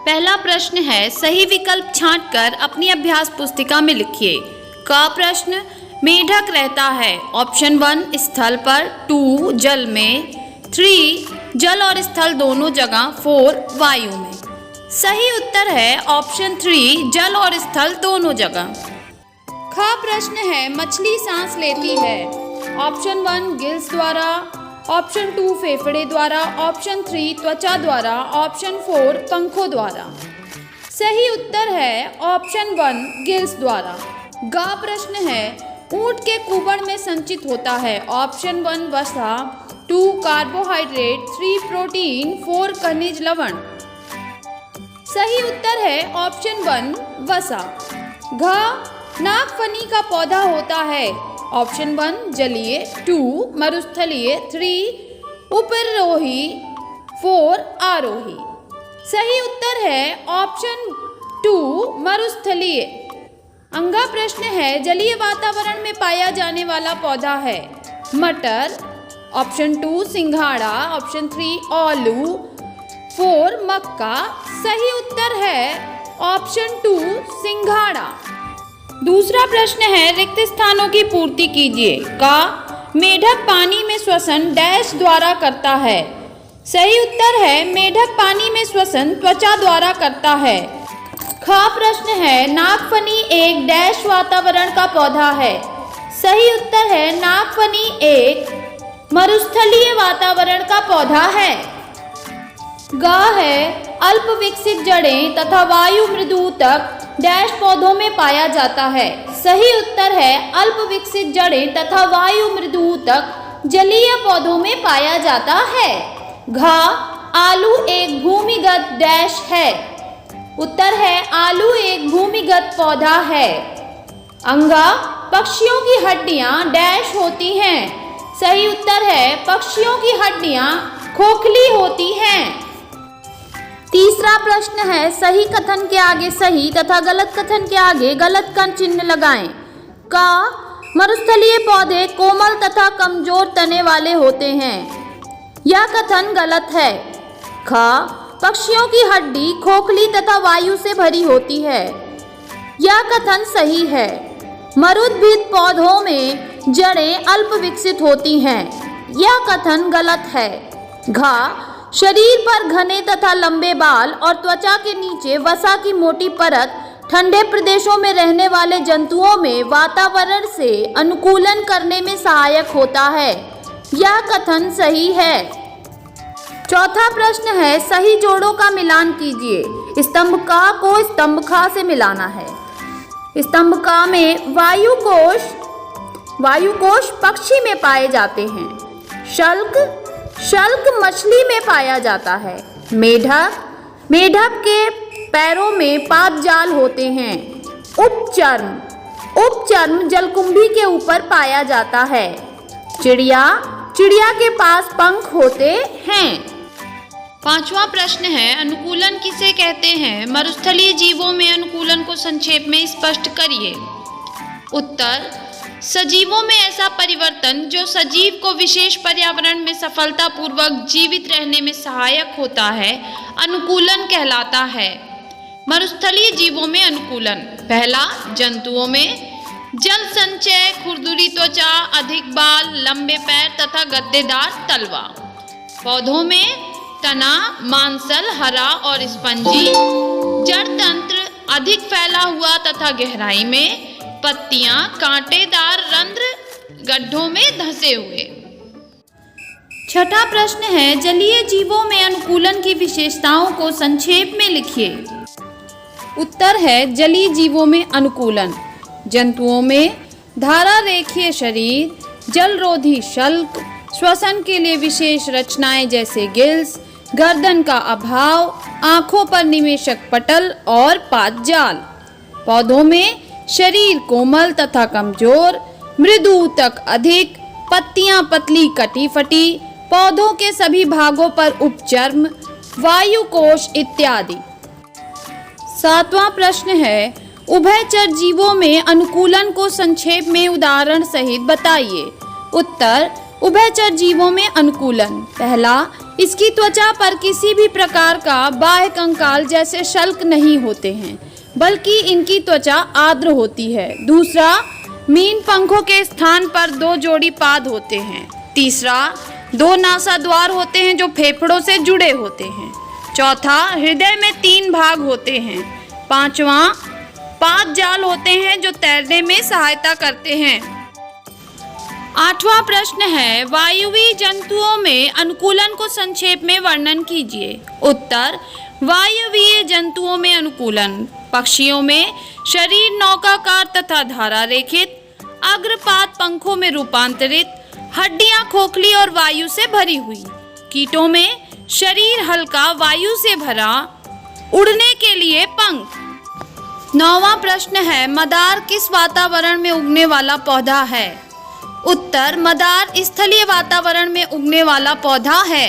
पहला प्रश्न है, सही विकल्प छांटकर अपनी अभ्यास पुस्तिका में लिखिए। का प्रश्न, मेढक रहता है ऑप्शन 1 स्थल पर, 2 जल में, 3 जल और स्थल दोनों जगह, 4 वायु में। सही उत्तर है ऑप्शन 3 जल और स्थल दोनों जगह। ख प्रश्न है, मछली सांस लेती है ऑप्शन 1 गिल्स द्वारा, ऑप्शन 2 फेफड़े द्वारा, ऑप्शन 3 त्वचा द्वारा, ऑप्शन 4 पंखों द्वारा। सही उत्तर है ऑप्शन 1 गिल्स द्वारा। ग प्रश्न है, ऊंट के कुबड़ में संचित होता है ऑप्शन 1 वसा, 2 कार्बोहाइड्रेट, 3 प्रोटीन, 4 खनिज लवण। सही उत्तर है ऑप्शन 1 वसा। घ नागफनी का पौधा होता है ऑप्शन 1 जलीय, 2 मरुस्थलीय, 3 उपरोही, 4 आरोही। सही उत्तर है ऑप्शन 2 मरुस्थलीय। अंगा प्रश्न है, जलीय वातावरण में पाया जाने वाला पौधा है मटर, ऑप्शन 2 सिंघाड़ा, ऑप्शन 3 आलू, 4 मक्का। सही उत्तर है ऑप्शन 2 सिंघाड़ा। दूसरा प्रश्न है, रिक्त स्थानों की पूर्ति कीजिए। का मेढक पानी में श्वसन डैश द्वारा करता है। सही उत्तर है मेढक पानी में श्वसन त्वचा द्वारा करता है। ख प्रश्न है, नागफनी एक डैश वातावरण का पौधा है। सही उत्तर है नागफनी एक मरुस्थलीय वातावरण का पौधा है। ग है, अल्प विकसित जड़ें तथा वायु मृदु तक डैश पौधों में पाया जाता है। सही उत्तर है अल्प विकसित जड़ें तथा वायु मृदु तक जलीय पौधों में पाया जाता है। घ आलू एक भूमिगत डैश है। उत्तर है आलू एक भूमिगत पौधा है। अंगा पक्षियों की हड्डियां डैश होती हैं। सही उत्तर है पक्षियों की हड्डियां खोखली होती हैं। तीसरा प्रश्न है, सही कथन के आगे सही तथा गलत कथन के आगे गलत का चिन्ह लगाएं। का मरुस्थलीय पौधे कोमल तथा कमजोर तने वाले होते हैं। यह कथन गलत है। ख पक्षियों की हड्डी खोखली तथा वायु से भरी होती है। यह कथन सही है। मरुद्भिद पौधों में जड़ें अल्प विकसित होती हैं। यह कथन गलत है। घ शरीर पर घने तथा लंबे बाल और त्वचा के नीचे वसा की मोटी परत ठंडे प्रदेशों में रहने वाले जंतुओं में वातावरण से अनुकूलन करने में सहायक होता है। यह कथन सही है। चौथा प्रश्न है, सही जोड़ों का मिलान कीजिए। स्तंभ का को स्तंभ खा से मिलाना है। स्तंभ का में वायुकोश पक्षी में पाए जाते हैं। शल्क मछली में पाया जाता है। मेढक के पैरों में पाद जाल होते हैं। उपचर्म जलकुंभी के ऊपर पाया जाता है। चिड़िया के पास पंख होते हैं। पांचवा प्रश्न है, अनुकूलन किसे कहते हैं? मरुस्थलीय जीवों में अनुकूलन को संक्षेप में स्पष्ट करिए। उत्तर, सजीवों में ऐसा परिवर्तन जो सजीव को विशेष पर्यावरण में सफलतापूर्वक जीवित रहने में सहायक होता है, अनुकूलन कहलाता है। मरुस्थलीय जीवों में अनुकूलन: पहला, जंतुओं में जल संचय, खुरदुरी त्वचा, अधिक बाल, लंबे पैर तथा गद्देदार तलवा। पौधों में तना, मांसल, हरा और स्पंजी। जड़ तंत्र अधिक फैला हुआ तथा गहराई में। पत्तियां कांटेदार रंध्र गड्ढों में धंसे हुए। छठा प्रश्न है, जलीय जीवों में अनुकूलन की विशेषताओं को संक्षेप में लिखिए। उत्तर है, जलीय जीवों में अनुकूलन: जंतुओं में धारा रेखीय शरीर, जलरोधी शल्क, श्वसन के लिए विशेष रचनाएं जैसे गिल्स, गर्दन का अभाव, आंखों पर निवेशक पटल और पाद जाल। पौधों में शरीर कोमल तथा कमजोर, मृदु तक अधिक, पत्तियां पतली कटी फटी, पौधों के सभी भागों पर उपचर्म, वायुकोश इत्यादि। सातवां प्रश्न है, उभयचर जीवों में अनुकूलन को संक्षेप में उदाहरण सहित बताइए। उत्तर, उभयचर जीवों में अनुकूलन: पहला, इसकी त्वचा पर किसी भी प्रकार का बाह्य कंकाल जैसे शल्क नहीं होते हैं, बल्कि इनकी त्वचा आर्द्र होती है। दूसरा, मीन पंखों के स्थान पर 2 जोड़ी पाद होते हैं। तीसरा, 2 नासाद्वार होते हैं जो फेफड़ों से जुड़े होते हैं। चौथा, हृदय में 3 भाग होते हैं। पांचवा, पाद जाल होते हैं जो तैरने में सहायता करते हैं। 8वां प्रश्न है, वायुवीय जंतुओं में अनुकूलन को संक्षेप में वर्णन कीजिए। उत्तर, वायुवीय जंतुओं में अनुकूलन: पक्षियों में शरीर नौकाकार तथा धारा रेखित, अग्रपाद पंखों में रूपांतरित, हड्डियां खोखली और वायु से भरी हुई। कीटों में शरीर हल्का, वायु से भरा, उड़ने के लिए पंख। 9वां प्रश्न है, मदार किस वातावरण में उगने वाला पौधा है? उत्तर, मदार स्थलीय वातावरण में उगने वाला पौधा है।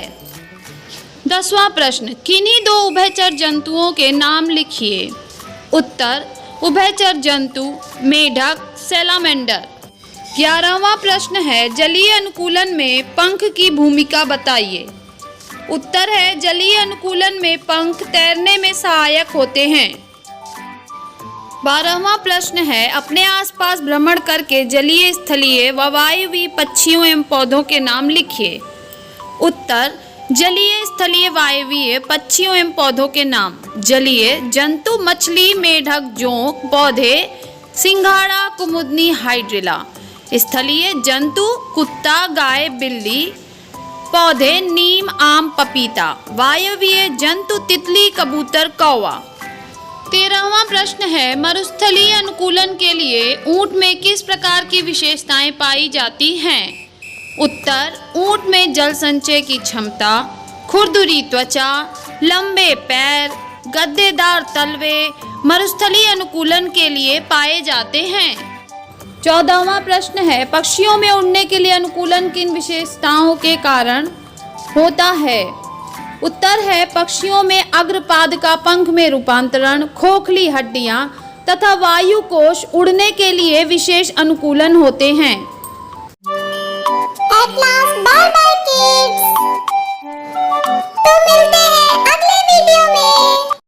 10वां प्रश्न, किन्हीं 2 उभयचर जंतुओं के नाम लिखिए। उत्तर, उभयचर जंतु मेढक, सैलामेंडर। 11वां प्रश्न है, जलीय अनुकूलन में पंख की भूमिका बताइए। उत्तर है, जलीय अनुकूलन में पंख तैरने में सहायक होते हैं। 12वां प्रश्न है, अपने आसपास भ्रमण करके जलीय, स्थलीय व वायुवीय पक्षियों एवं पौधों के नाम लिखिए। उत्तर, जलीय, स्थलीय, वायुवीय पक्षियों एवं पौधों के नाम: जलीय जंतु मछली, मेढक, जोंक। पौधे सिंघाड़ा, कुमुदनी, हाइड्रिला। स्थलीय जंतु कुत्ता, गाय, बिल्ली। पौधे नीम, आम, पपीता। वायुवीय जंतु तितली, कबूतर, कौवा। 13वां प्रश्न है, मरुस्थलीय अनुकूलन के लिए ऊंट में किस प्रकार की विशेषताएं पाई जाती हैं? उत्तर, ऊंट में जल संचय की क्षमता, खुरदुरी त्वचा, लंबे पैर, गद्देदार तलवे मरुस्थलीय अनुकूलन के लिए पाए जाते हैं। 14वां प्रश्न है, पक्षियों में उड़ने के लिए अनुकूलन किन विशेषताओं के कारण होता है? उत्तर है, पक्षियों में अग्रपाद का पंख में रूपांतरण, खोखली हड्डियां तथा वायु कोश उड़ने के लिए विशेष अनुकूलन होते हैं। At last, bye bye kids. तो मिलते हैं अगले वीडियो में।